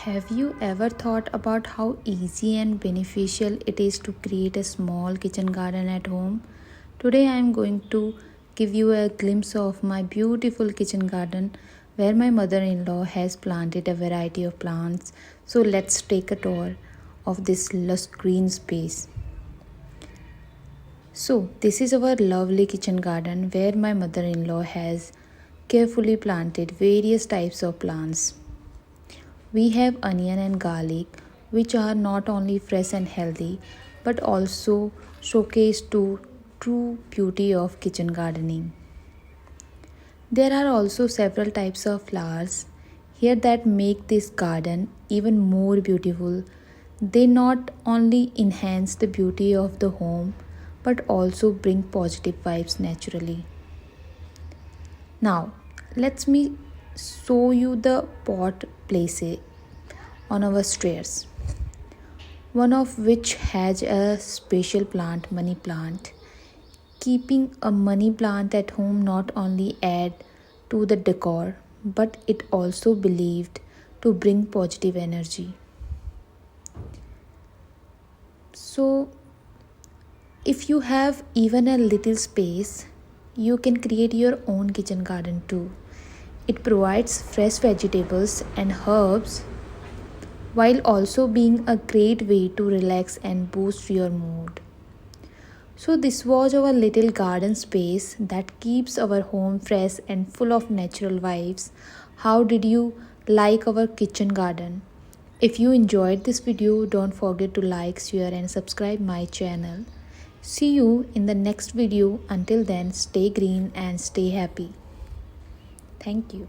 Have you ever thought about how easy and beneficial it is to create a small kitchen garden at home? Today I am going to give you a glimpse of my beautiful kitchen garden where my mother-in-law has planted a variety of plants. So let's take a tour of this lush green space. So this is our lovely kitchen garden where my mother-in-law has carefully planted various types of plants. We have onion and garlic, which are not only fresh and healthy but also showcase to true beauty of kitchen gardening. There are also several types of flowers here that make this garden even more beautiful. They not only enhance the beauty of the home but also bring positive vibes naturally. Now, let me show you the pot place on our stairs, one of which has a special plant, money plant. Keeping a money plant at home not only add to the decor but it also believed to bring positive energy. So if you have even a little space, you can create your own kitchen garden too. It provides fresh vegetables and herbs while also being a great way to relax and boost your mood. So, this was our little garden space that keeps our home fresh and full of natural vibes. How did you like our kitchen garden? If you enjoyed this video, don't forget to like, share, and subscribe my channel. See you in the next video. Until then, stay green and stay happy. Thank you.